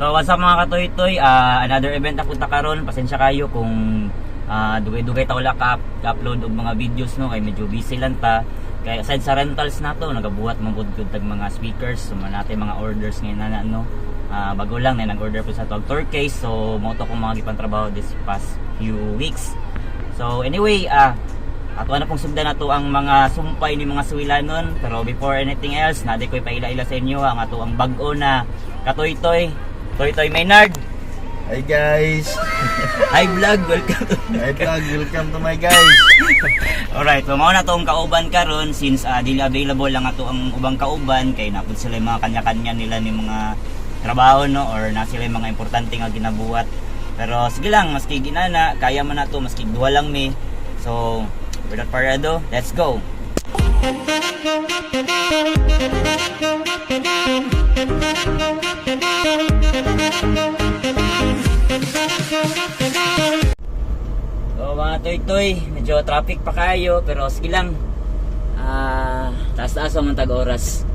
So what's up mga katoy-toy, another event na punta karon. Pasensya kayo kung dugay-dugay ta wala ka-upload og mga videos no, kay medyo busy lang ta. Kay aside sa rentals nato, nagabuhat man pud tag mga speakers, so natin mga orders ngayon na no. Bago lang na nag-order po sa tog tour case, so mo to kung mga gipang trabaho this past few weeks. So anyway, ato na pong sugdan nato ang mga sumpay ni mga suwilanon, pero before anything else, nadi ko'y paila-ila sa inyo ang ato ang bag-o na katoy-toy, Toy-Toy Maynard. Hi guys. Hi vlog, welcome to my guys. Alright, so mao na tong kauban karon since dili available lang ato ang ubang kauban kay napud sila yung mga kanya-kanya nila ni mga trabaho no, or na sila yung mga importante nga ginabuhat. Pero sige lang, maski ginana, kaya man nato maski duha lang mi. So, without further ado, let's go. So mga toy-toy, medyo traffic pa kayo pero sige lang. Taas-taas ang tag oras.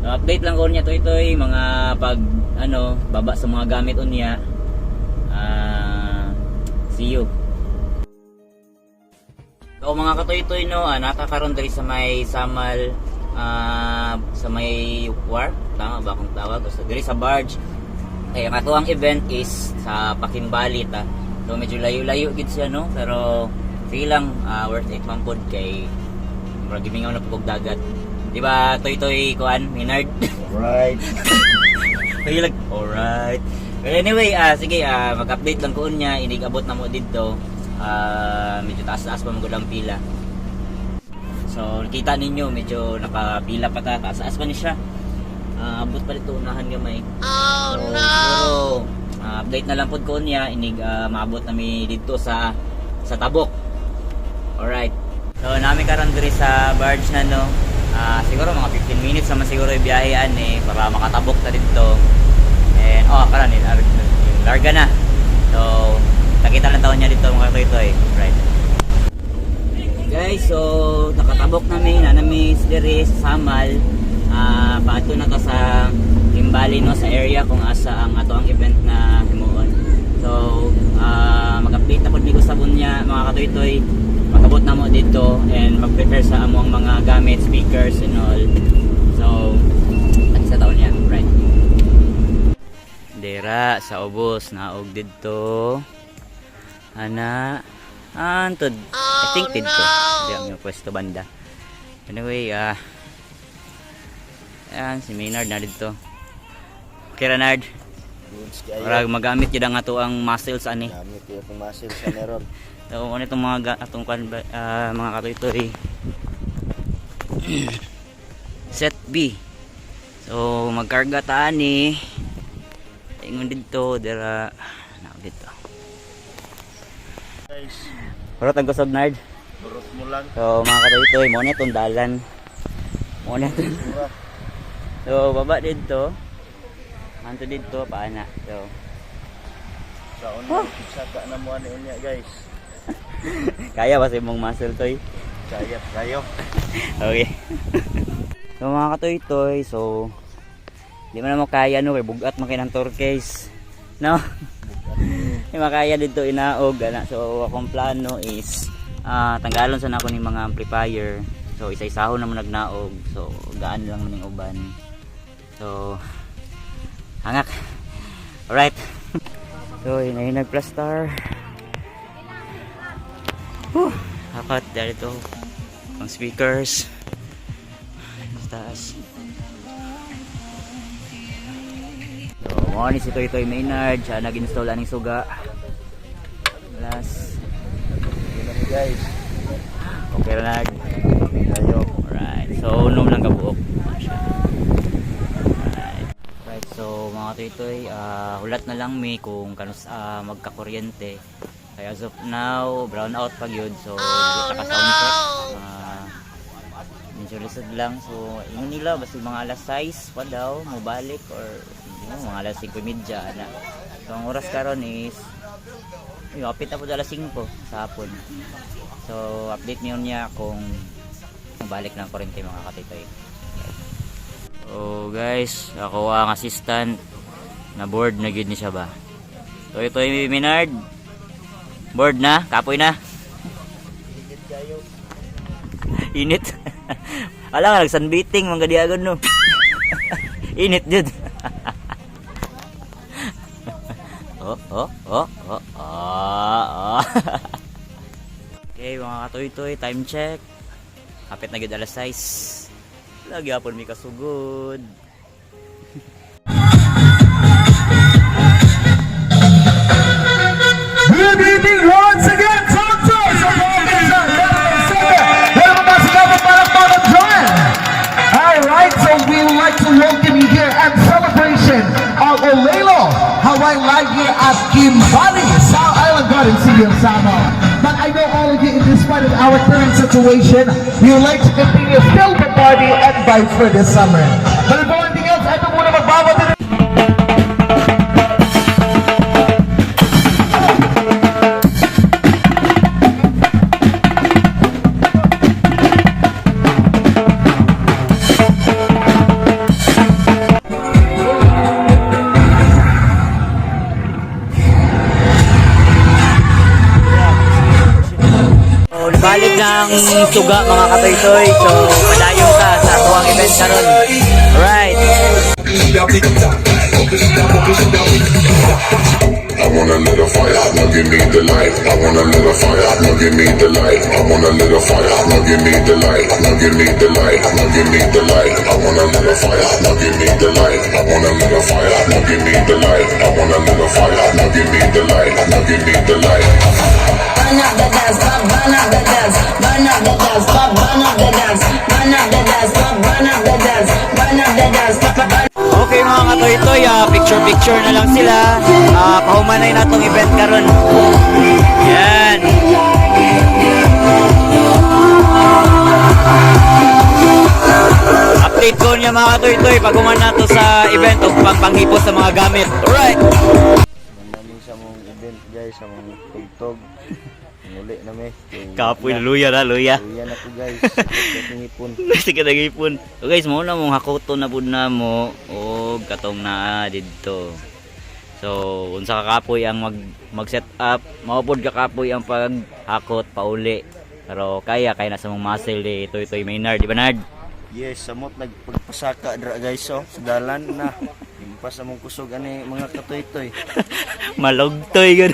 So, update lang ko niya toy-toy mga pag baba sa mga gamit unya. See you. So mga katoy-toy no, nakakaroon diri sa may Samal, sa may wharf, tama ba kung tawag? So diri sa barge. Ay ang ato ang event is sa Pakinbali ta. So medyo layo-layo gid siya no, pero sige lang, worth it man pod kay bro gimingaw na pug dagat. Di ba toy-toy kuan, Maynard? Alright. Kaya alright. But anyway, sige, mag-update lang ko niya, inigabot na mo dito. Medyo taas-taas pa magulang pila. So nakita ninyo medyo nakapila pa ta, taas-taas pa ni siya. Abot pa dito unahan gamay. Oh so, no. Update na lang pod ko niya, inig maabot nami dito sa Tabok. Alright. So namin karon diri sa barge na no. Siguro mga 15 minutes naman siguro ibiyahean para makatabok ta dito. And para ni larga na. So nakita lang taon niya dito mga toy-toy. Right. Guys, so nakatabok nami diri sa Samal. Paato na to sa Kimbali no, sa area kung asa ang ato ang event na himuon. So mag-update na pud mi ko sa bunya mga katoy-toy. Magabot na mo dito and mag-prepare sa among mga gamit, speakers and all. So sa taon niya, right. Dira sa ubos naog dito. Antod. I think dito. Di ang pwesto banda. Anyway, ayan, si Maynard na dito. Okay, Renard. Para magamit yun ang ato ang muscles ani. Gamit yun ang muscles sa meron. So, ano itong atong mga katoy-toy. Set B. So, magkarga taan ni. Ingon dito, dira. Dito. Guys. Pero tagkosog Nard. Burot mo lang. So, mga katoy-toy, mo na itong dalan. Mo na itong. So, baba dito. Anto dito, paana. So, sa una, saka na mo niya guys. Kaya ba sa imong muscle toy? Kaya kayo. Okay. So mga katoy-toy, so di man mo kaya no, kay bugat man kay nang tour case. No? Di makaya dito inaog ana. So akong plano is tanggalon sa nako ning mga amplifier. So isa-isahon naman nagnaog. So gaan lang ning uban. So hangak. Alright. So hinay nagplaster. Hakat dari ito ang speakers sa taas. So mga ni si Toy-Toy Maynard siya nag-install aning suga plus Yun guys. okay na tayo. Alright, so unom lang kabuok. Alright, so mga Toy-Toy, hulat na lang may kung kanus magkakuryente. Kaya as of now, brown out pag yun. So, kita ka sound check. Medyo lisod lang. So, yun nila, basta mga alas 6 pa daw, mabalik or mga alas 5:30 na. So, ang oras karon is kapit na po alas 5 sa hapon. So, update niya kung mabalik ng kurente mga katoy-toy. So, guys, ako ang assistant. Na board na gid ni siya ba. Toy Maynard. Board na, kapoy na. Higit kayo. Init. Ala nga nagsunbeating mga diagon no. Init jud. Oh. Okay, mga katoy-toy, time check. Hapit na gid alas 6. Lagi hapon mi kasugod. Good evening once again, Santos! Alright, so we would like to welcome you here at celebration of Olelo Hawaii Live here at Kimbali, South Island Garden City of Samoa. But I know all of you, in spite of our current situation, we would like to continue still the party and vibes for this summer. But before anything else, ito muna magbabati. Balik ng suga mga katoy-toy. So, padayon ka sa tuwang event karon. Alright. I wanna lit a fire, now give me the light. I wanna lit a fire, now give me the light. I wanna lit a fire, now give me the light. Now give me the light, now give me the light. I wanna lit a fire, now give me the light. I wanna lit a fire, now give me the light. I wanna lit a fire, now give me the light. Now give me the light. Burn up the dance, burn up the dance, burn up the dance, burn up the dance, burn up the dance, burn up the dance, burn up the dance, Okay mga katoy-toy, picture-picture na lang sila. Pahumanay na tong event karon. Yan. Update ko niya mga katoy-toy pag human na to sa event o panghipos sa mga gamit. Alright. Manami sa mong event guys, sa mong tugtog. Muli na me. Kapoy, luya na, luya. Luya na ko guys. Kating ipon. Sige nagipon. So guys, mo na mong hakoto na pud na mo o katong naa didto. So, unsa ka kapoy ang mag-set up, mao pud ka kapoy ang paghakot pauli. Pero kaya na sa mong muscle di Toy Maynard, di ba Nard? Yes, samot nagpagpasaka dra guys so. Sa dalan na. Impas sa mong kusog ani mga katoy-toy. Malugtoy gud.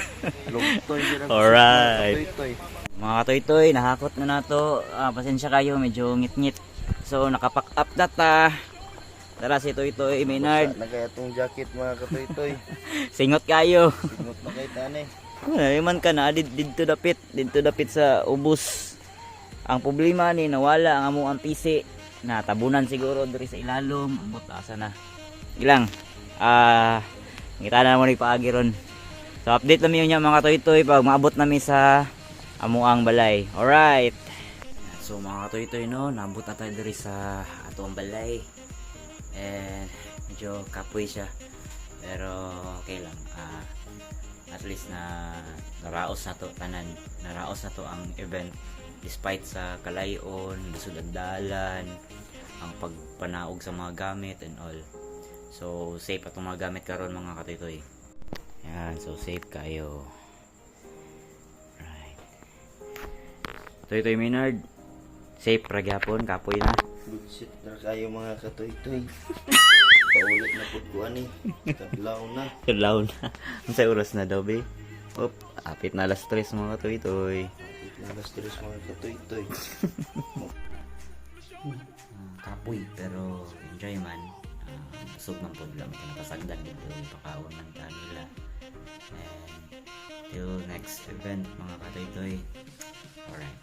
Lugtoy gyud ang Alright. katoy-toy. Mga katoy-toy, nahakot na nato. Pasensya kayo, medyo ngit-ngit. So, nakapack up na ta. Tara si Toy Maynard. Nagaya tong jacket mga katoy-toy. Singot kayo. Tingot na kay tani. Naman ka na, dito dapit sa ubos. Ang problema ni nawala ang amo ang PC. Natabunan siguro diri sa ilalom. Ambot asa na. Ilang. Ngita na mo ni paagi ron. So update namin yun mga katoy-toy pag maabot namin sa amuang balay. Alright. So mga katoy-toy no, naabot na tayo diri sa atong balay. Medyo kapoy siya. Pero okay lang. At least na naraos na to tanan. Naraos na to ang event despite sa kalayon, dalan, ang pagpanaog sa mga gamit and all. So safe atong mga gamit karon mga katoy-toy. Yan, so safe kayo. Right. Toy Maynard, safe ra gyapon, kapoy na. Bullshit na kayo mga katoy-toy. Paulit na pud ko ani. Kadlaw na. Kadlaw na. Unsay oras na daw be? Op, apit na alas 3 mga katoy-toy. Alas 3 mga katoy-toy. Kapoy pero enjoy man. Busog ng pod lang nakasagdan dito pakawon man ta nila. And till next event mga katoy-toy. Alright.